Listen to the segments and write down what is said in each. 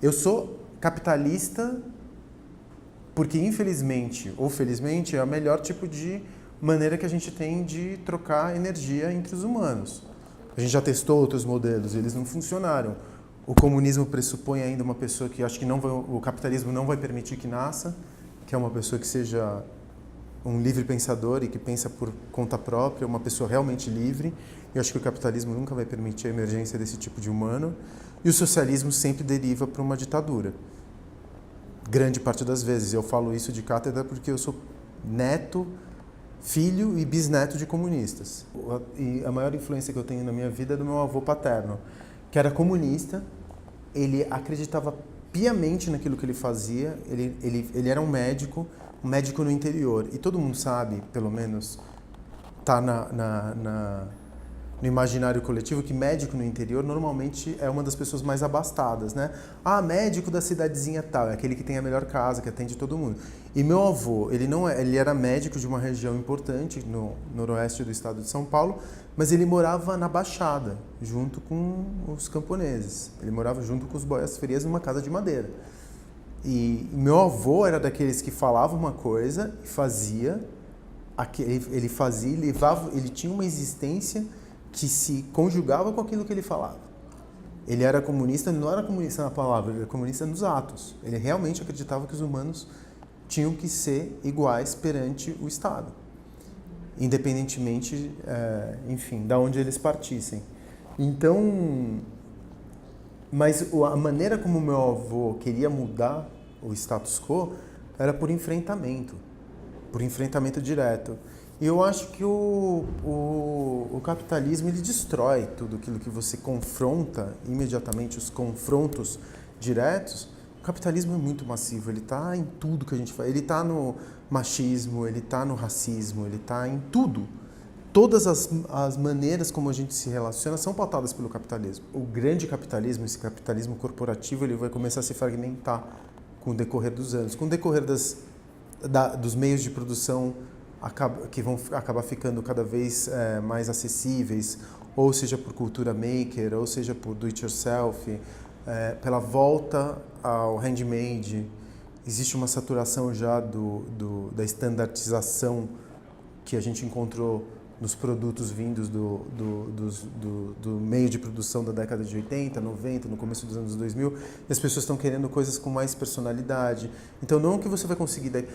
Eu sou capitalista porque, infelizmente ou felizmente, é o melhor tipo de maneira que a gente tem de trocar energia entre os humanos. A gente já testou outros modelos, eles não funcionaram. O comunismo pressupõe ainda uma pessoa que acho que não vai, o capitalismo não vai permitir que nasça, que é uma pessoa que seja um livre pensador e que pensa por conta própria, uma pessoa realmente livre. Eu acho que o capitalismo nunca vai permitir a emergência desse tipo de humano. E o socialismo sempre deriva para uma ditadura. Grande parte das vezes. Eu falo isso de cátedra porque eu sou neto, filho e bisneto de comunistas. E a maior influência que eu tenho na minha vida é do meu avô paterno, que era comunista. Ele acreditava piamente naquilo que ele fazia. Ele era um médico no interior. E todo mundo sabe, pelo menos, tá no imaginário coletivo, que médico no interior normalmente é uma das pessoas mais abastadas, né? Ah, médico da cidadezinha tal, é aquele que tem a melhor casa, que atende todo mundo. E meu avô, ele era médico de uma região importante no noroeste do estado de São Paulo, mas ele morava na Baixada, junto com os camponeses. Ele morava junto com os boias-frias numa casa de madeira. E meu avô era daqueles que falava uma coisa e fazia, ele tinha uma existência que se conjugava com aquilo que ele falava. Ele era comunista, não era comunista na palavra, ele era comunista nos atos. Ele realmente acreditava que os humanos tinham que ser iguais perante o Estado, independentemente, enfim, da onde eles partissem. Então, mas a maneira como meu avô queria mudar o status quo era por enfrentamento direto. E eu acho que o capitalismo ele destrói tudo aquilo que você confronta imediatamente, os confrontos diretos. O capitalismo é muito massivo, ele está em tudo que a gente faz. Ele está no machismo, ele está no racismo, ele está em tudo. Todas as maneiras como a gente se relaciona são pautadas pelo capitalismo. O grande capitalismo, esse capitalismo corporativo, ele vai começar a se fragmentar com o decorrer dos anos. Com o decorrer dos meios de produção que vão acabar ficando cada vez mais acessíveis, ou seja por cultura maker, ou seja por do-it-yourself, pela volta ao handmade. Existe uma saturação já da estandartização que a gente encontrou nos produtos vindos do meio de produção da década de 80, 90, no começo dos anos 2000, e as pessoas estão querendo coisas com mais personalidade. Então não que você vai conseguir...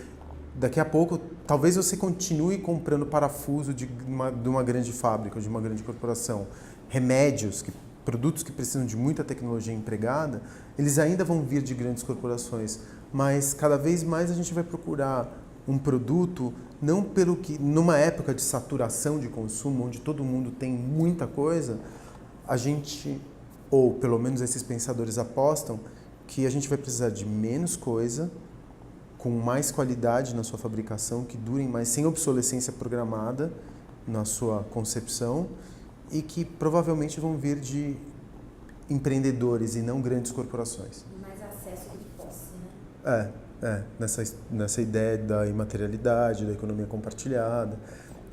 Daqui a pouco, talvez você continue comprando parafuso de uma grande fábrica, de uma grande corporação. Remédios, produtos que precisam de muita tecnologia empregada, eles ainda vão vir de grandes corporações. Mas cada vez mais a gente vai procurar um produto, não pelo que, numa época de saturação de consumo, onde todo mundo tem muita coisa, a gente, ou pelo menos esses pensadores apostam, que a gente vai precisar de menos coisa, com mais qualidade na sua fabricação, que durem mais, sem obsolescência programada na sua concepção, e que provavelmente vão vir de empreendedores e não grandes corporações. Mais acesso de posse, né? Nessa ideia da imaterialidade, da economia compartilhada,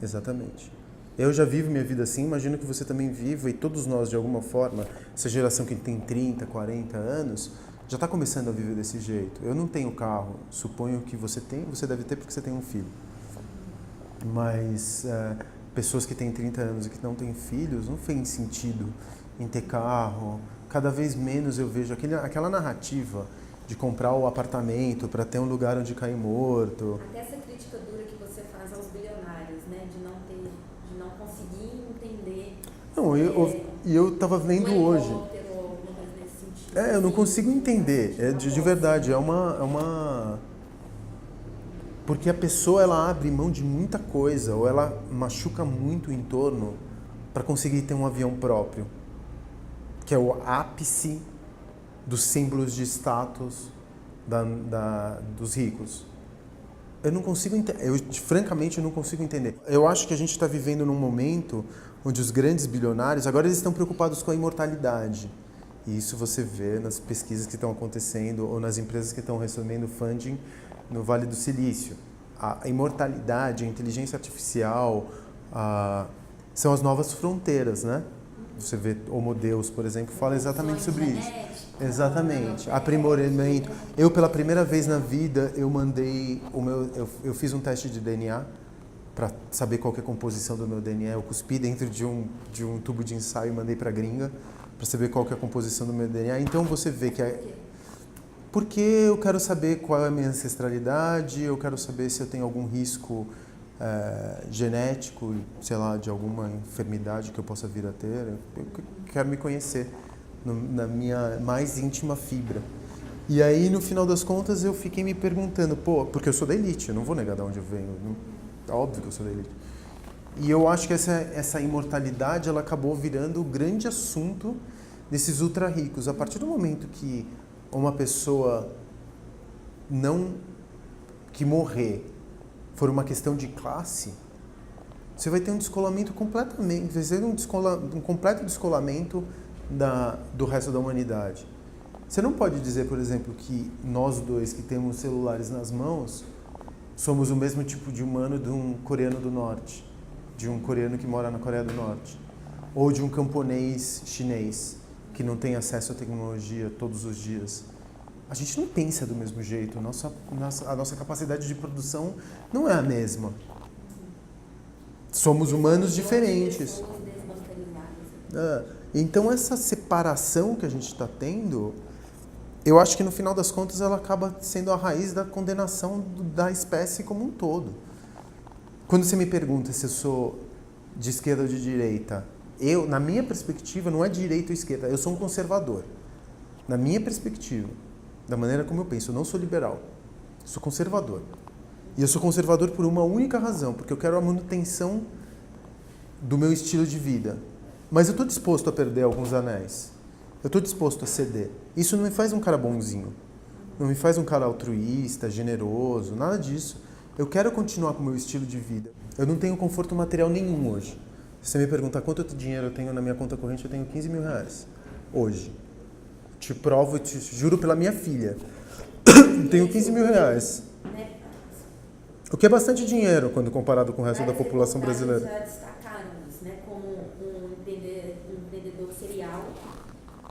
exatamente. Eu já vivo minha vida assim, imagino que você também viva, e todos nós, de alguma forma, essa geração que tem 30, 40 anos, já está começando a viver desse jeito. Eu não tenho carro, suponho que você deve ter porque você tem um filho. Mas pessoas que têm 30 anos e que não têm filhos, não tem sentido em ter carro. Cada vez menos eu vejo aquela narrativa de comprar o apartamento para ter um lugar onde cair morto. Até essa crítica dura que você faz aos bilionários, né? De não conseguir entender. Não, eu estava vendo hoje. Eu não consigo entender, de verdade, é uma... Porque a pessoa, ela abre mão de muita coisa, ou ela machuca muito o entorno para conseguir ter um avião próprio, que é o ápice dos símbolos de status dos ricos. Eu não consigo entender, francamente eu não consigo entender. Eu acho que a gente está vivendo num momento onde os grandes bilionários, agora eles estão preocupados com a imortalidade. E isso você vê nas pesquisas que estão acontecendo ou nas empresas que estão recebendo funding no Vale do Silício. A imortalidade, a inteligência artificial, são as novas fronteiras, né? você vê Homo Deus, por exemplo, fala exatamente sobre isso. Genética, Exatamente. Aprimoramento. Eu, pela primeira vez na vida, eu fiz um teste de DNA para saber qual que é a composição do meu DNA. Eu cuspi dentro de um tubo de ensaio e mandei para a gringa para saber qual que é a composição do meu DNA. Então você vê que porque eu quero saber qual é a minha ancestralidade, eu quero saber se eu tenho algum risco genético, sei lá, de alguma enfermidade que eu possa vir a ter. Eu quero me conhecer na minha mais íntima fibra. E aí, no final das contas, eu fiquei me perguntando, porque eu sou da elite, eu não vou negar de onde eu venho, é óbvio que eu sou da elite. E eu acho que essa imortalidade, ela acabou virando o grande assunto desses ultra ricos. A partir do momento que uma pessoa que morrer for uma questão de classe, você vai ter um descolamento completamente, vai ser um completo descolamento do resto da humanidade. Você não pode dizer, por exemplo, que nós dois que temos celulares nas mãos somos o mesmo tipo de humano de um coreano do norte, de um coreano que mora na Coreia do Norte, ou de um camponês chinês que não tem acesso à tecnologia todos os dias. A gente não pensa do mesmo jeito, a nossa capacidade de produção não é a mesma. Somos humanos diferentes. Então essa separação que a gente está tendo, eu acho que no final das contas ela acaba sendo a raiz da condenação da espécie como um todo. Quando você me pergunta se eu sou de esquerda ou de direita, na minha perspectiva, não é direita ou esquerda, eu sou um conservador. Na minha perspectiva, da maneira como eu penso, eu não sou liberal, eu sou conservador. E eu sou conservador por uma única razão, porque eu quero a manutenção do meu estilo de vida. Mas eu estou disposto a perder alguns anéis. Eu estou disposto a ceder. Isso não me faz um cara bonzinho. Não me faz um cara altruísta, generoso, nada disso. Eu quero continuar com o meu estilo de vida. Eu não tenho conforto material nenhum hoje. Se você me perguntar quanto dinheiro eu tenho na minha conta corrente, eu tenho 15 mil reais. Hoje. Te provo, te juro pela minha filha. Tenho 15 mil reais. O que é bastante dinheiro quando comparado com o resto da população brasileira. Já destacaram isso, né? Como um empreendedor serial,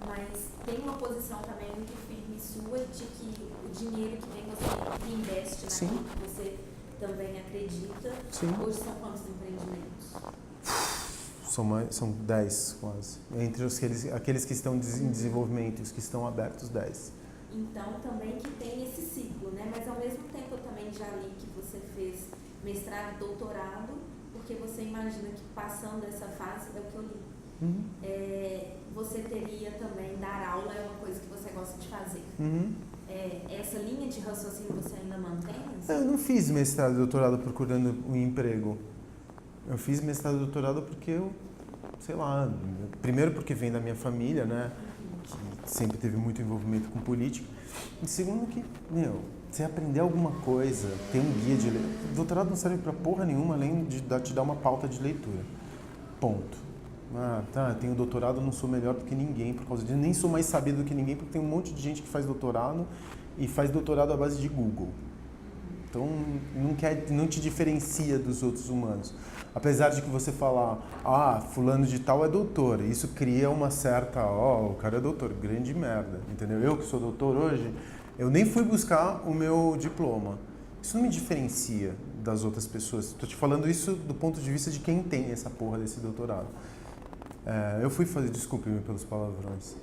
mas tem uma posição também muito firme sua de que o dinheiro que vem você investe naquilo que você também acredita. Sim. Hoje são quantos empreendimentos? São 10 quase. Entre aqueles que estão em desenvolvimento e os que estão abertos, 10. Então, também que tem esse ciclo, né? Mas ao mesmo tempo eu também já li que você fez mestrado e doutorado, porque você imagina que passando essa fase, é o que eu li. Uhum. Você teria também, dar aula é uma coisa que você gosta de fazer. Uhum. Essa linha de raciocínio você ainda mantém? Assim? Eu não fiz mestrado e doutorado procurando um emprego. Eu fiz mestrado e doutorado porque eu, sei lá, primeiro porque vem da minha família, né? Que sempre teve muito envolvimento com política. E segundo que, você aprender alguma coisa, ter um guia de leitura. Doutorado não serve pra porra nenhuma, além de te dar uma pauta de leitura. Ponto. Tenho doutorado, não sou melhor do que ninguém por causa disso. Nem sou mais sabido do que ninguém, porque tem um monte de gente que faz doutorado e faz doutorado à base de Google. Então, não te diferencia dos outros humanos. Apesar de que você falar, fulano de tal é doutor, isso cria uma certa, o cara é doutor, grande merda, entendeu? Eu que sou doutor hoje, eu nem fui buscar o meu diploma. Isso não me diferencia das outras pessoas. Estou te falando isso do ponto de vista de quem tem essa porra desse doutorado. Eu fui fazer, desculpe-me pelos palavrões.